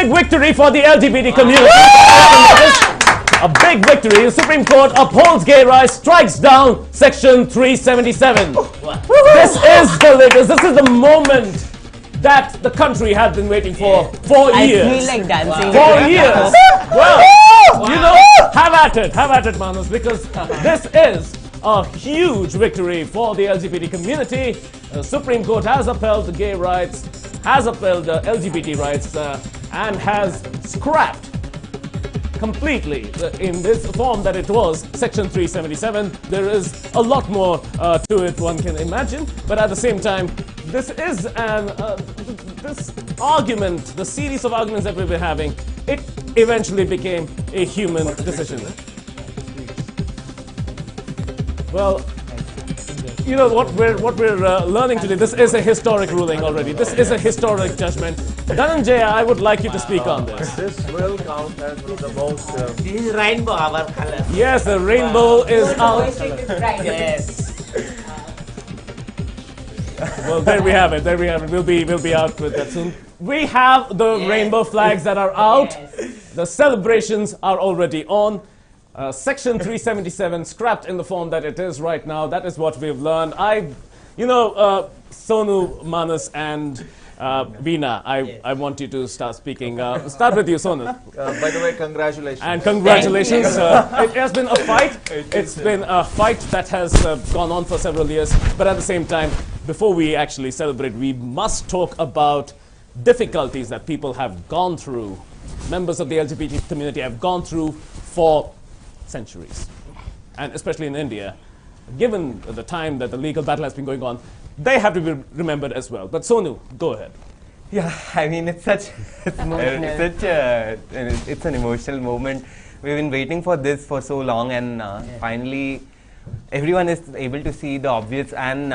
big victory for the LGBT community. A big victory. The Supreme Court upholds gay rights, strikes down Section 377. This is the latest. This is the moment that the country had been waiting for 4 years. I feel like dancing. 4 years. Well, you know, have at it, Manas, because this is a huge victory for the LGBT community. The Supreme Court has upheld the gay rights, has upheld the LGBT rights, and has scrapped completely in this form that it was Section 377. There is a lot more to it, one can imagine, but at the same time, this is this argument, the series of arguments that we've been having, it eventually became a human decision. Well, you know what we're learning today. This is a historic ruling already. This is a historic judgment. Dhananjaya, I would like you to speak on this. This will count as the most. This is rainbow, our color. Yes, the rainbow is out. Yes. Well, there we have it. There we have it. We'll be out with that soon. We have the rainbow flags that are out. The celebrations are already on. Section 377 scrapped in the form that it is right now. That is what we've learned. Sonu, Manas, and Veena, I want you to start speaking. Start with you, Sonu. By the way, congratulations. And congratulations. It has been a fight. It's been a fight that has gone on for several years. But at the same time, before we actually celebrate, we must talk about difficulties that people have gone through, members of the LGBT community have gone through for centuries. And especially in India, given the time that the legal battle has been going on, they have to be remembered as well. But Sonu, go ahead. Yeah, I mean, it's an emotional moment. We've been waiting for this for so long, and finally, everyone is able to see the obvious, and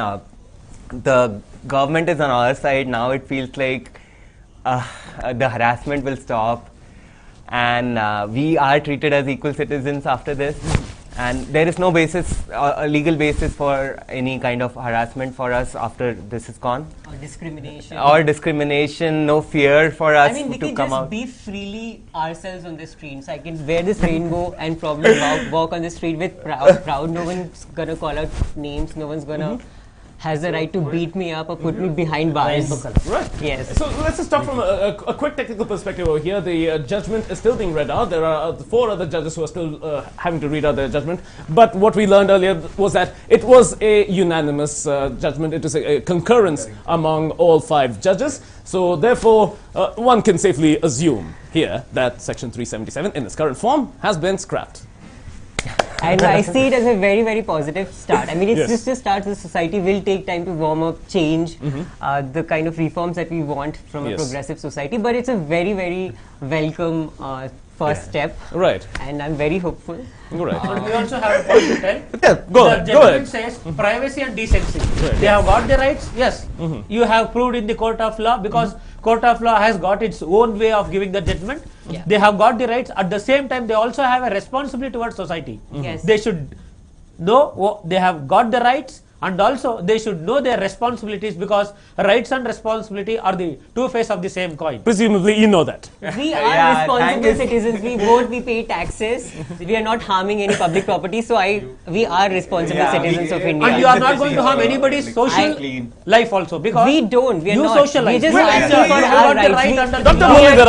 the government is on our side now. It feels like the harassment will stop, and we are treated as equal citizens after this. And there is no basis, a legal basis for any kind of harassment for us after this is gone. Or discrimination, no fear for us to come out. I mean, we can just be freely ourselves on the streets. I can wear this rainbow and probably walk on the street with proud. No one's gonna call out names. No one's gonna has the right to beat me up or put me behind bars. Right. Yes. So let's just talk from a quick technical perspective over here. The judgment is still being read out. There are 4 other judges who are still having to read out their judgment. But what we learned earlier was that it was a unanimous judgment. It is a concurrence among all 5 judges. So therefore, one can safely assume here that Section 377 in its current form has been scrapped. And I see it as a very, very positive start. I mean, it's just a start. The society will take time to warm up, change the kind of reforms that we want from a progressive society. But it's a very, very welcome first step. Right. And I'm very hopeful. Right. But we also have a point to tell. The judgment says privacy and decency. They have got the rights. Yes. You have proved in the court of law, because court of law has got its own way of giving the judgment. They have got the rights. At the same time, they also have a responsibility towards society. Yes. They should know they have got the rights, and also they should know their responsibilities, because rights and responsibility are the 2 faces of the same coin. Presumably, you know that. We are responsible citizens. We vote, we pay taxes. We are not harming any public property. So we are responsible citizens of India. And you are not going to harm anybody's social life also, because we don't. We are you not. socialize. We just asking for our rights. Dr. Mohinder,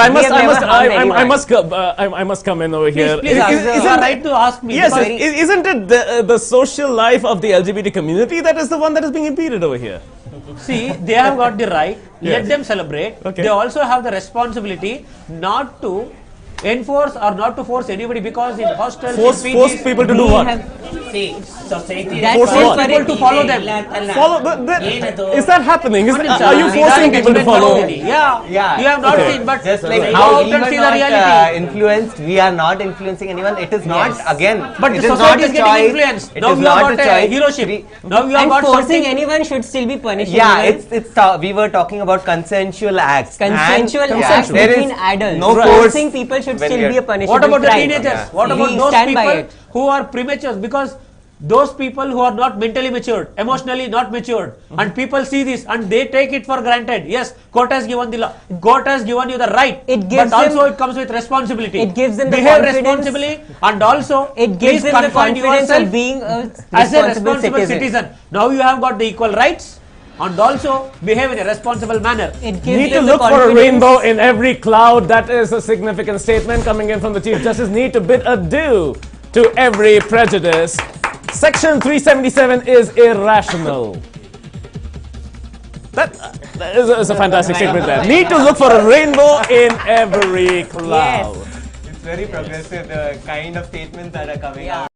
I must come in over here. Please, you are right to ask me. Yes, isn't it the social life of the LGBT community that is the one that is being impeded over here? See, they have got the right. Let them celebrate. Okay. They also have the responsibility not to enforce or not to force anybody, because in hostels, Force people to do what? See, society Force people to follow them. Is that happening? Are you forcing people to follow? Yeah. You have not seen, but just like go how out we and were see the not reality. influenced, we are not influencing anyone. It is not, again, But it the is not society a is getting choice. influenced. It Now is you have not a got a choice. heroship. Now you have And got forcing something. anyone should still be punished. Yeah, we were talking about consensual acts. Consensual acts there between is adults. no Forcing people should when still we are- be a punishment. What about the crime. teenagers? What about We those stand by people it. who are premature? Because those people who are not mentally matured, emotionally not matured, and people see this and they take it for granted. Yes, court has given the law, court has given you the right, gives but also them, it comes with responsibility. It gives them the behave confidence, responsibly, and also it gives them the confidence of being as a responsible citizen. Now you have got the equal rights and also behave in a responsible manner. It gives Need to them the look for a confidence. rainbow in every cloud. That is a significant statement coming in from the Chief Justice. Need to bid adieu to every prejudice. Section 377 is irrational. That is a fantastic statement there. Need to look for a rainbow in every cloud. It's very progressive, the kind of statements that are coming out.